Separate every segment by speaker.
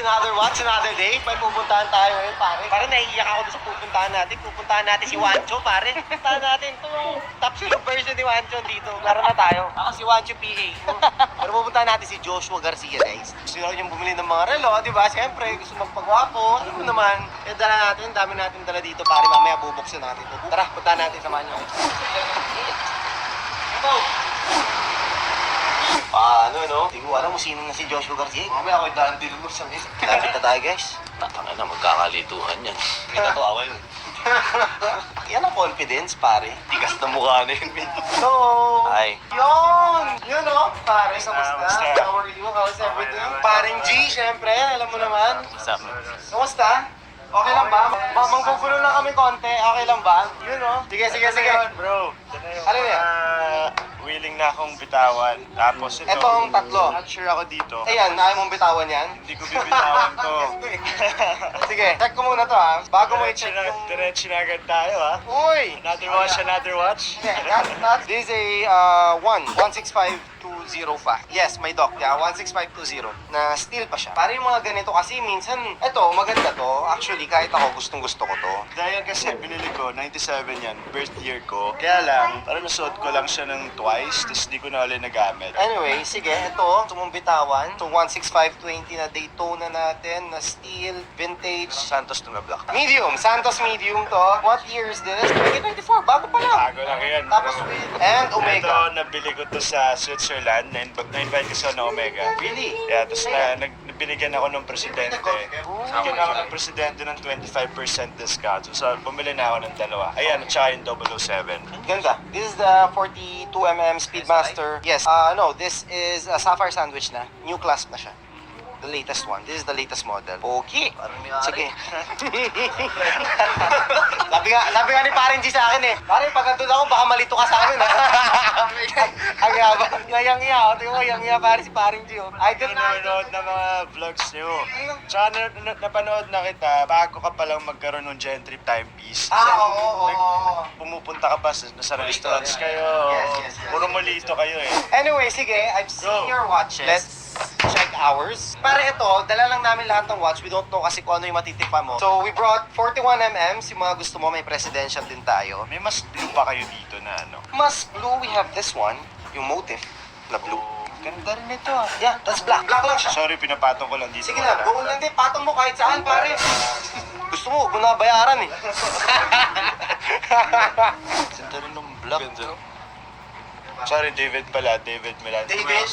Speaker 1: another watch, another day. May pupuntahan tayo ngayon, pare. Pare, naiiyak ako doon sa pupuntahan natin. Pupuntahan natin si Wancho, pare. Pupuntahan natin. Ito yung top shelf version ni Wancho dito. Laro na tayo. Ako si Wancho PA. Pero pupuntahan natin si Joshua Garcia, guys. Gusto nyo yung bumili ng mga relo, di ba? Siyempre, gusto magpagwapo. Ano naman? Eh, dala natin. Dami natin dala dito, pare. Mamaya bubuksan natin. Tara, puntahan natin. Samahan nyo. Go! Paano, no? Hindi ko alam kung sino na si Joshua Garcia. Mamaya ako'y daan din mo sa mesa. Lapit na tayo, guys.
Speaker 2: Tanga na, magkakalituhan yan. May tatawa yun.
Speaker 1: Yan ang confidence, pare.
Speaker 2: Tigas na mukha na yun.
Speaker 1: Hello!
Speaker 2: Hi.
Speaker 1: Yun! Yun, no? Pare, kamusta?
Speaker 2: Kamusta?
Speaker 1: How are you? How's everything? Paring G, syempre. Alam mo naman.
Speaker 2: What's up?
Speaker 1: Kamusta? Okay lang ba? Manggugulo lang kami konti. Okay lang ba? Yun, no? Sige, sige, sige.
Speaker 3: Bro, ito na yung
Speaker 1: Ano yan?
Speaker 3: willing na akong bitawan. Tapos ito,
Speaker 1: Ito ang tatlo.
Speaker 3: not sure ako dito.
Speaker 1: Ayan, naya mong bitawan yan.
Speaker 3: Hindi ko bibitawan to.
Speaker 1: Sige, check ko muna to, ha? Bago mo i-check yung...
Speaker 3: Diretso na agad tayo, ha?
Speaker 1: Uy!
Speaker 3: Another watch, another watch.
Speaker 1: This is a 16520 Yes, may dock. Yeah, 16520 na steel pa siya. Para yung mga ganito kasi minsan, eto, maganda to. Actually, kahit ako gustong gusto ko to.
Speaker 3: Dahil kasi binili ko, 97 yan, birth year ko. Kaya lang, parang nasuot ko lang siya ng twice, tapos di ko na ulit nagamit.
Speaker 1: Anyway, sige, ito, sumumbitawan. So, 16520 na Daytona natin, na steel, vintage.
Speaker 2: Santos to na black.
Speaker 1: Medium, Santos medium to. What year is this? 2024, bago pa lang.
Speaker 3: Bago lang yan.
Speaker 1: Tapos with, and Omega.
Speaker 3: Ito, nabili ko to sa Switzerland, na-invite ko sa Omega.
Speaker 1: Really?
Speaker 3: Yeah, tapos binigyan ako ng presidente. Binigyan ako ng presidente ng 25% discount. So, bumili na ako ng dalawa. Ayan, at saka yung 007.
Speaker 1: Ganda. This is the 42mm Speedmaster. Yes. No, this is a Sapphire Sandwich na. New class na siya. The latest one. This is the latest model. Okay. Sige. sabi nga ni Paring G sa akin eh. Pare, pag andun ako, baka malito ka sa akin ha. Ang yaba. Yang-iya. O, tingnan mo, yang-iya pare si Paring G. Oh. Idol na.
Speaker 3: Nanonood ng mga vlogs niyo. Tsaka napanood na kita bago ka palang magkaroon ng gentry timepiece.
Speaker 1: Oo.
Speaker 3: Pumupunta ka pa sa restaurants kayo.
Speaker 1: Yes.
Speaker 3: Puro malito kayo eh.
Speaker 1: Anyway, sige. I've seen your watches. Let's check ours. Para ito, dala lang namin lahat ng watch. We don't know kasi kung ano yung matitipa mo. So, we brought 41mm. Yung mga gusto mo, may presidential din tayo.
Speaker 3: May mas blue pa kayo dito na ano.
Speaker 1: Mas blue, we have this one. Yung motif na blue.
Speaker 3: Ganda rin ito ah.
Speaker 1: Yeah, that's black. Black lang siya.
Speaker 3: Sorry, pinapatong ko lang dito.
Speaker 1: Sige na, buong lang din. Patong mo kahit saan, pare. Gusto mo, huwag mo na bayaran eh.
Speaker 3: Ganda rin ng black. Sorry, David pala. David Milan.
Speaker 1: David,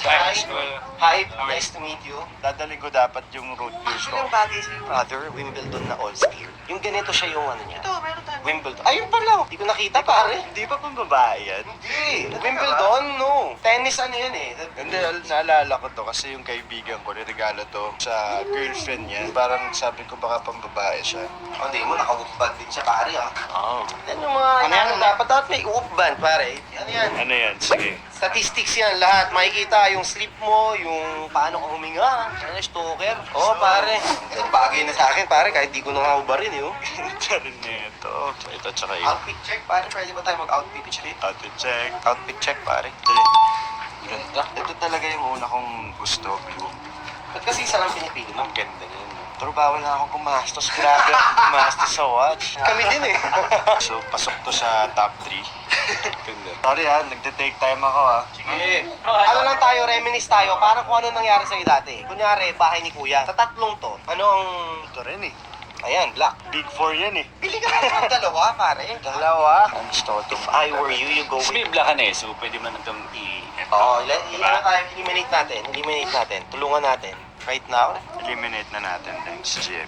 Speaker 1: hi. Nice to meet you.
Speaker 3: Dadaling ko dapat yung root beers ko.
Speaker 1: Ano yung bagay sa'yo, brother? Wimbledon na all steel. Yung ganito siya yung ano niya. Ito, meron tayo. Wimbledon. Ayun pala. Hindi ko nakita, pare.
Speaker 3: Di ba pang babae yan?
Speaker 1: Hindi. Wimbledon, no. Tennis ano yan eh.
Speaker 3: Hindi, naalala ko to kasi yung kaibigan ko, niregalo to sa girlfriend niya. Parang sabi ko baka pang babae siya.
Speaker 1: O, hindi mo, naka-woofband din siya, pare, ah.
Speaker 2: Oh.
Speaker 1: Yan yung mga...
Speaker 3: Ano yan?
Speaker 1: Dapat may woofband, pare. Ano yan?
Speaker 3: Ano yan? Sige.
Speaker 1: Statistics yan lahat. Makikita yung sleep mo, yung paano ka huminga. Ano, stalker. Oo, pare. Yung bagay na sa akin, pare, kahit di ko nakaubarin, eh. Oh.
Speaker 3: Ganda rin nito. Ito tsaka yun.
Speaker 1: Outfit check, pare. Pwede ba tayo mag-outfit check?
Speaker 3: Outfit check.
Speaker 1: Outfit check, pare.
Speaker 3: Dali.
Speaker 2: Ganda.
Speaker 3: Ito talaga yung una kong gusto, blue.
Speaker 1: Ba't kasi isa lang pinipili mo?
Speaker 3: Ang ganda niyan. Pero bawal na akong gumastos. Grabe akong gumastos sa watch.
Speaker 1: Kami din, eh.
Speaker 3: So, pasok to sa top 3.
Speaker 2: Ganda.
Speaker 3: Sorry ha, nagte-take time ako ha.
Speaker 1: Sige. Ano lang tayo, reminisce tayo. Parang kung ano nangyari sa'yo dati. Kunyari, bahay ni Kuya. Sa tatlong to, ano ang...
Speaker 3: Ito rin eh.
Speaker 1: Ayan, black.
Speaker 3: Big 4 yan eh.
Speaker 1: Bili ka na ng dalawa, pare.
Speaker 3: Dalawa. Ang gusto ko to.
Speaker 1: If I were you, you go
Speaker 2: Kasi
Speaker 1: with...
Speaker 2: may black na eh, so pwede mo na itong
Speaker 1: Oo, eliminate natin. Tulungan natin. Right now.
Speaker 3: Eliminate na natin thanks to Jim.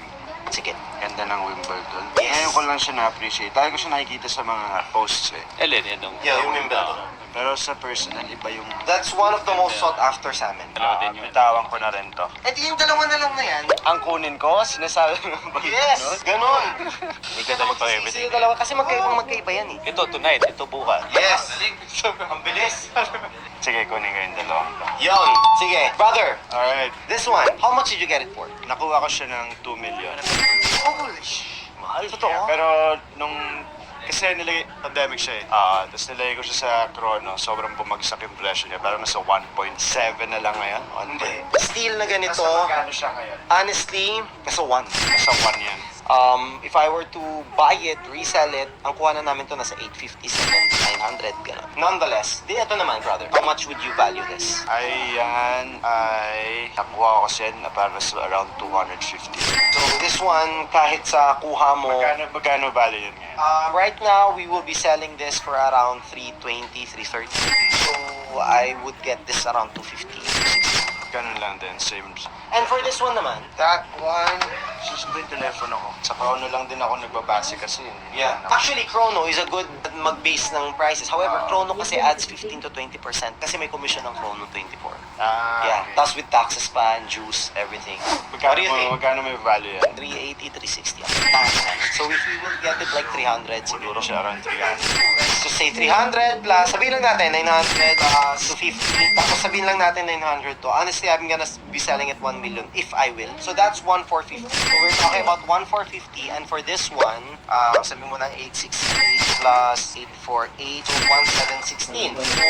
Speaker 1: Sige.
Speaker 3: Ganda ng Wimbledon.
Speaker 1: Yes.
Speaker 3: Ngayon ko lang siya na-appreciate. Dahil ko siya nakikita sa mga posts eh.
Speaker 2: Ellen, itong...
Speaker 1: Yeah, yung Wimbledon.
Speaker 3: Pero sa personal, iba yung...
Speaker 1: That's one of the most sought after sa amin.
Speaker 2: Dalawa din yun.
Speaker 3: Bitawan ko na rin to.
Speaker 1: Eh di yung dalawa na lang na yan.
Speaker 3: Ang kunin ko, sinasabi mo ba?
Speaker 1: Yes! Ganon!
Speaker 2: Hindi ka dali pa
Speaker 1: Sisi
Speaker 2: everything.
Speaker 1: yung dalawa kasi magkaiba yan eh.
Speaker 2: Ito, tonight. Ito, bukas.
Speaker 1: Yes! Ang bilis.
Speaker 3: Sige, kunin ko yung dalawa.
Speaker 1: Yon! Sige. Brother,
Speaker 3: Alright.
Speaker 1: this one, how much did you get it for?
Speaker 3: Nakuha ko siya ng 2 million.
Speaker 1: Holy sh...
Speaker 2: Mahal.
Speaker 1: Totoo?
Speaker 3: Pero nung Kasi pandemic siya eh. Tapos nilagay ko siya sa Chrono, sobrang bumagsak yung presyo niya. Parang nasa 1.7 na lang ngayon.
Speaker 1: Steel na ganito,
Speaker 3: Nasa magkano siya ngayon?
Speaker 1: honestly, nasa 1.
Speaker 3: Nasa 1 yan.
Speaker 1: If I were to buy it, resell it, ang kuha na namin to nasa 850, 900, gano'n. Nonetheless, ito naman, brother. How much would you value this?
Speaker 3: Ayan ay nakuha ko kasi na para sa around 250.
Speaker 1: So, this one, kahit sa kuha mo,
Speaker 3: Magkano value yun ngayon?
Speaker 1: right now, we will be selling this for around 320, 330. So, I would get this around 250.
Speaker 3: Ganun lang din, same.
Speaker 1: And for this one naman, that one,
Speaker 3: Susunod yung telepono ko. Sa Chrono lang din ako nagbabase kasi.
Speaker 1: yeah. Actually, Chrono is a good mag-base ng prices. However, Chrono kasi adds 15 to 20% kasi may commission ng Chrono 24. Yeah.
Speaker 3: Okay.
Speaker 1: Tapos with taxes pa and juice, everything. What do you think?
Speaker 3: Magkano may value yan?
Speaker 1: 380, 360 ang taxes. So if we will get it like 300 siguro.
Speaker 3: Siya around 300.
Speaker 1: So say 300 plus, sabihin lang natin 900 plus 250. Tapos sabihin lang natin 900 to. Honestly, I'm gonna be selling it 1 million if I will. So that's 1,450. So we're talking about 1,450 and for this one, sabihin mo ng 868 plus 848, so 1,716. So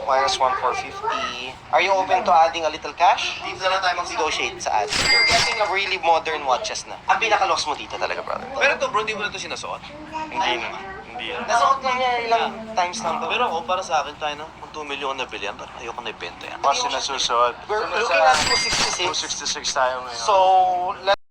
Speaker 1: minus 1,450. Are you open to adding a little cash? Dito na lang tayo mag-negotiate sa ad. You're getting a really modern watches na. Ang pinaka-loss mo dito talaga, brother.
Speaker 4: Pero to bro, di mo na to sinasuot.
Speaker 3: Hindi na. Hindi yan.
Speaker 1: Nasuot lang niya ilang times lang to.
Speaker 4: Pero ako, para sa akin, tayo na, kung 2 million na bilyan, parang ayoko na ibenta yan.
Speaker 3: Kasi nasusuot.
Speaker 1: We're looking at 266.
Speaker 3: 266 tayo ngayon.
Speaker 1: So,